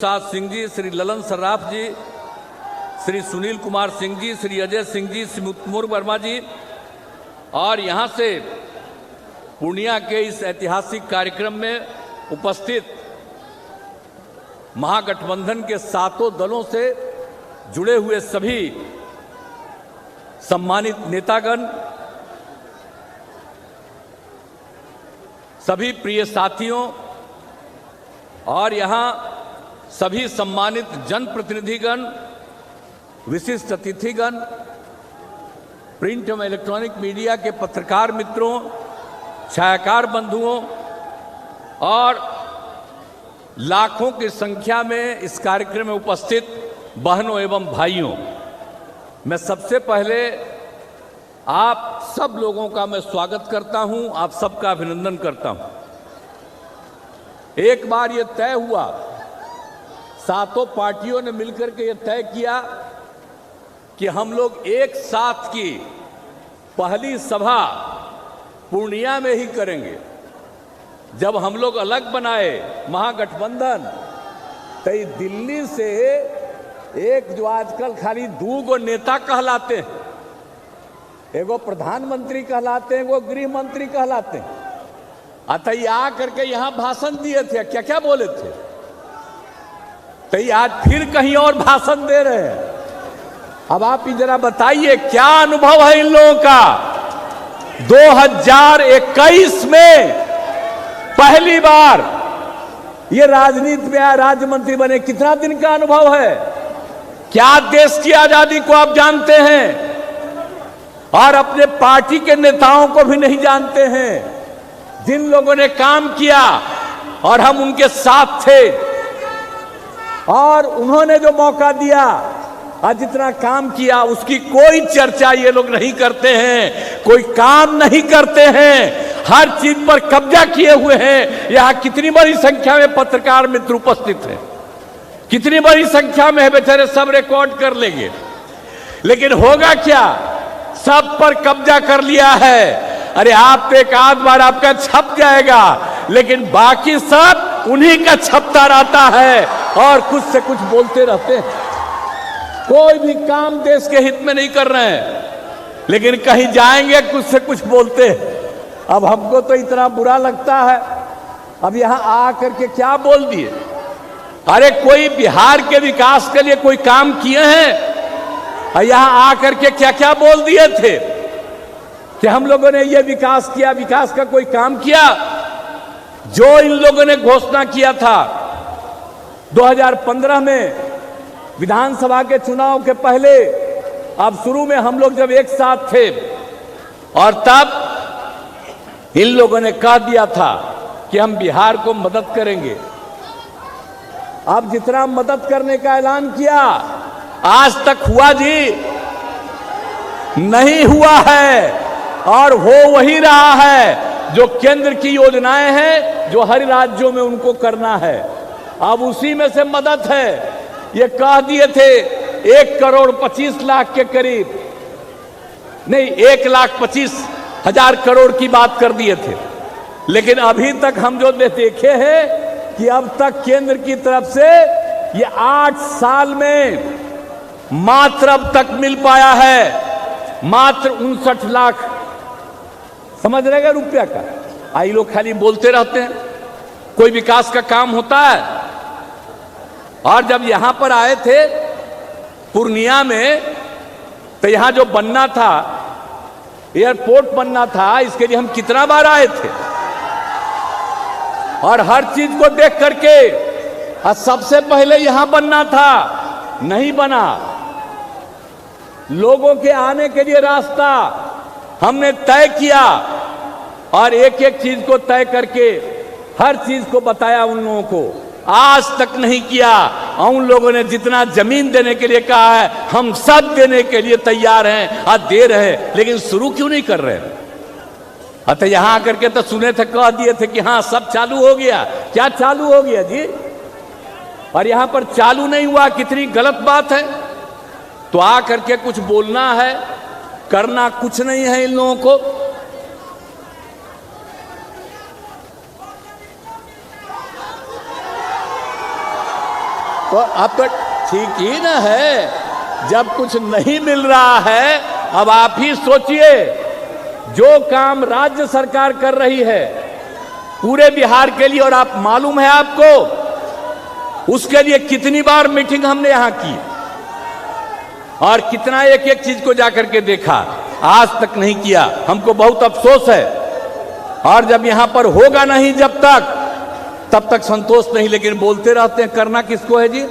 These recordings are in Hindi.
प्रसाद सिंह जी, श्री ललन सर्राफ जी, श्री सुनील कुमार सिंह जी, श्री अजय सिंह जी, श्री मुकुंद वर्मा जी और यहाँ से पूर्णिया के इस ऐतिहासिक कार्यक्रम में उपस्थित महागठबंधन के सातों दलों से जुड़े हुए सभी सम्मानित नेतागण, सभी प्रिय साथियों और यहाँ सभी सम्मानित जनप्रतिनिधिगण, विशिष्ट अतिथिगण, प्रिंट एवं इलेक्ट्रॉनिक मीडिया के पत्रकार मित्रों, छायाकार बंधुओं और लाखों की संख्या में इस कार्यक्रम में उपस्थित बहनों एवं भाइयों, मैं सबसे पहले आप सब लोगों का मैं स्वागत करता हूं, आप सबका अभिनंदन करता हूं। एक बार ये तय हुआ, सातों पार्टियों ने मिलकर के ये तय किया कि हम लोग एक साथ की पहली सभा पूर्णिया में ही करेंगे। जब हम लोग अलग बनाए महागठबंधन, तो दिल्ली से एक जो आजकल खाली दो नेता कहलाते हैं, एगो प्रधानमंत्री कहलाते हैं, एगो गृह मंत्री कहलाते हैं, अतः आ करके यहाँ भाषण दिए थे, क्या क्या बोले थे, तो आज फिर कहीं और भाषण दे रहे हैं। अब आप जरा बताइए क्या अनुभव है इन लोगों का। 2021 में पहली बार ये राजनीति में राज्य मंत्री बने, कितना दिन का अनुभव है, क्या देश की आजादी को आप जानते हैं और अपने पार्टी के नेताओं को भी नहीं जानते हैं। जिन लोगों ने काम किया और हम उनके साथ थे और उन्होंने जो मौका दिया और जितना काम किया उसकी कोई चर्चा ये लोग नहीं करते हैं, कोई काम नहीं करते हैं, हर चीज पर कब्जा किए हुए हैं। यहां कितनी बड़ी संख्या में पत्रकार मित्र उपस्थित हैं, कितनी बड़ी संख्या में है, बेचारे सब रिकॉर्ड कर लेंगे, लेकिन होगा क्या, सब पर कब्जा कर लिया है। अरे आप एक आध बार आपका छप जाएगा, लेकिन बाकी सब उन्हीं का छपता रहता है और कुछ से कुछ बोलते रहते हैं। कोई भी काम देश के हित में नहीं कर रहे हैं, लेकिन कहीं जाएंगे कुछ से कुछ बोलते हैं। अब हमको तो इतना बुरा लगता है, अब यहां आ करके क्या बोल दिए। अरे कोई बिहार के विकास के लिए कोई काम किए हैं और यहां आकर के क्या क्या बोल दिए थे कि हम लोगों ने ये विकास किया, विकास का कोई काम किया। जो इन लोगों ने घोषणा किया था 2015 में विधानसभा के चुनाव के पहले, अब शुरू में हम लोग जब एक साथ थे और तब इन लोगों ने कह दिया था कि हम बिहार को मदद करेंगे। अब जितना मदद करने का ऐलान किया आज तक हुआ जी नहीं हुआ है, और हो वही रहा है जो केंद्र की योजनाएं हैं, जो हर राज्यों में उनको करना है। अब उसी में से मदद है। ये कह दिए थे 1,25,00,000 के करीब, नहीं 1,25,000 करोड़ की बात कर दिए थे, लेकिन अभी तक हम जो देखे हैं कि अब तक केंद्र की तरफ से ये 8 साल में मात्र अब तक मिल पाया है मात्र 59 लाख, समझ रहेगा, रुपया का। आई लोग खाली बोलते रहते हैं, कोई विकास का काम होता है। और जब यहां पर आए थे पूर्णिया में, तो यहां जो बनना था, एयरपोर्ट बनना था, इसके लिए हम कितना बार आए थे और हर चीज को देख करके, और सबसे पहले यहां बनना था, नहीं बना। लोगों के आने के लिए रास्ता हमने तय किया और एक एक चीज को तय करके हर चीज को बताया उन लोगों को। आज तक नहीं किया। और उन लोगों ने जितना जमीन देने के लिए कहा है, हम सब देने के लिए तैयार हैं, आज दे रहे हैं, लेकिन शुरू क्यों नहीं कर रहे। अतः यहां आकर के तो सुने थे, कह दिए थे कि हाँ सब चालू हो गया। क्या चालू हो गया जी, और यहां पर चालू नहीं हुआ, कितनी गलत बात है। तो आ करके कुछ बोलना है, करना कुछ नहीं है इन लोगों को। तो अब तो ठीक ही ना है, जब कुछ नहीं मिल रहा है। अब आप ही सोचिए, जो काम राज्य सरकार कर रही है पूरे बिहार के लिए, और आप मालूम है आपको उसके लिए कितनी बार मीटिंग हमने यहां की और कितना एक एक चीज को जाकर के देखा, आज तक नहीं किया। हमको बहुत अफसोस है, और जब यहां पर होगा नहीं जब तक, तब तक संतोष नहीं। लेकिन बोलते रहते हैं, करना किसको है जी?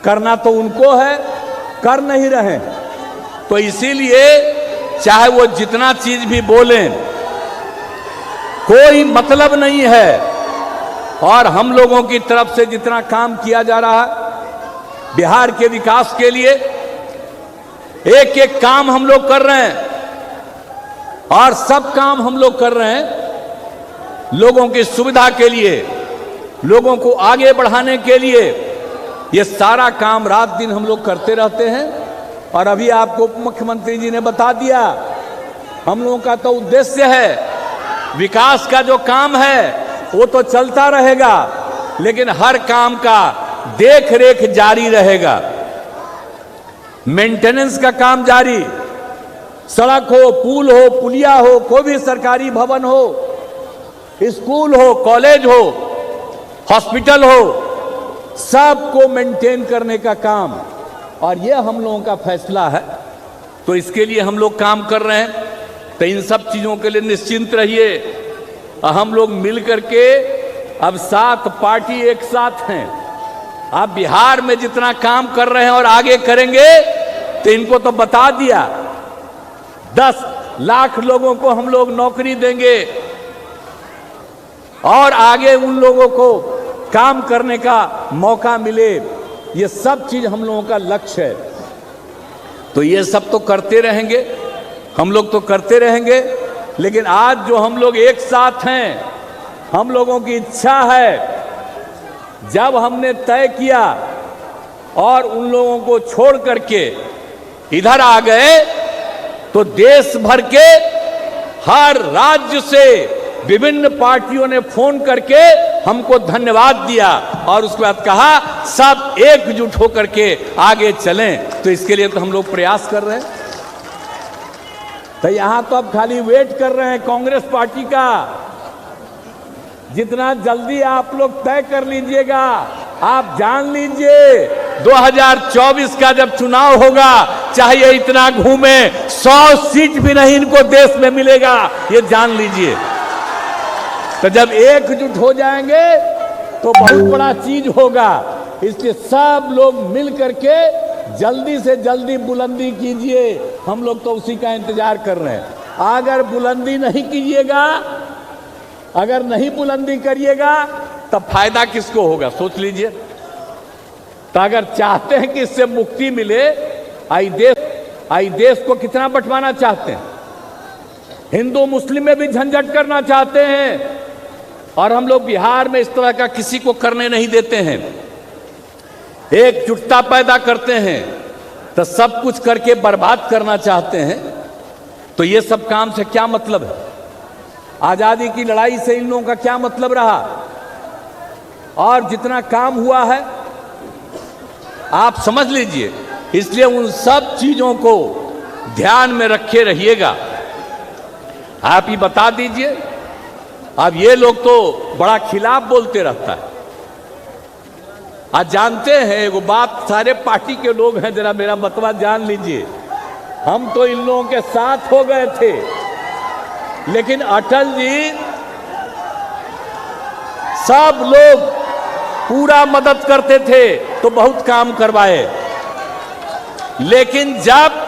करना तो उनको है, कर नहीं रहे। तो इसीलिए चाहे वो जितना चीज भी बोलें, कोई मतलब नहीं है। और हम लोगों की तरफ से जितना काम किया जा रहा है बिहार के विकास के लिए, एक एक काम हम लोग कर रहे हैं, और सब काम हम लोग कर रहे हैं लोगों की सुविधा के लिए, लोगों को आगे बढ़ाने के लिए। ये सारा काम रात दिन हम लोग करते रहते हैं। और अभी आपको उप मुख्यमंत्री जी ने बता दिया, हम लोगों का तो उद्देश्य है, विकास का जो काम है वो तो चलता रहेगा, लेकिन हर काम का देख रेख जारी रहेगा, मेंटेनेंस का काम जारी। सड़क हो, पुल हो, पुलिया हो, कोई भी सरकारी भवन हो, स्कूल हो, कॉलेज हो, हॉस्पिटल हो, सबको मेंटेन करने का काम। और यह हम लोगों का फैसला है, तो इसके लिए हम लोग काम कर रहे हैं। तो इन सब चीजों के लिए निश्चिंत रहिए। हम लोग मिल करके अब 7 पार्टी एक साथ हैं। आप बिहार में जितना काम कर रहे हैं और आगे करेंगे, तो इनको तो बता दिया, 10 लाख लोगों को हम लोग नौकरी देंगे, और आगे उन लोगों को काम करने का मौका मिले। ये सब चीज हम लोगों का लक्ष्य है। तो ये सब तो करते रहेंगे, हम लोग तो करते रहेंगे। लेकिन आज जो हम लोग एक साथ हैं, हम लोगों की इच्छा है, जब हमने तय किया और उन लोगों को छोड़ करके इधर आ गए, तो देश भर के हर राज्य से विभिन्न पार्टियों ने फोन करके हमको धन्यवाद दिया, और उसके बाद कहा सब एकजुट होकर के आगे चलें। तो इसके लिए तो हम लोग प्रयास कर रहे हैं। तो यहां तो अब खाली वेट कर रहे हैं कांग्रेस पार्टी का। जितना जल्दी आप लोग तय कर लीजिएगा, आप जान लीजिए 2024 का जब चुनाव होगा, चाहे इतना घूमे, 100 सीट भी नहीं इनको देश में मिलेगा, ये जान लीजिए। तो जब एकजुट हो जाएंगे तो बहुत बड़ा चीज होगा। इसलिए सब लोग मिल करके जल्दी से जल्दी बुलंदी कीजिए। हम लोग तो उसी का इंतजार कर रहे हैं। अगर बुलंदी नहीं कीजिएगा, अगर नहीं बुलंदी करिएगा, तब फायदा किसको होगा? सोच लीजिए। तो अगर चाहते हैं कि इससे मुक्ति मिले, आई देश को कितना बंटवाना चाहते हैं, हिंदू मुस्लिम में भी झंझट करना चाहते हैं, और हम लोग बिहार में इस तरह का किसी को करने नहीं देते हैं। एकजुटता पैदा करते हैं, तो सब कुछ करके बर्बाद करना चाहते हैं। तो ये सब काम से क्या मतलब है? आजादी की लड़ाई से इन लोगों का क्या मतलब रहा? और जितना काम हुआ है आप समझ लीजिए। इसलिए उन सब चीजों को ध्यान में रखे रहिएगा। आप ही बता दीजिए। अब ये लोग तो बड़ा खिलाफ बोलते रहता है। आज जानते हैं वो बात, सारे पार्टी के लोग हैं, जरा मेरा मतवा जान लीजिए। हम तो इन लोगों के साथ हो गए थे, लेकिन अटल जी सब लोग पूरा मदद करते थे, तो बहुत काम करवाए। लेकिन जब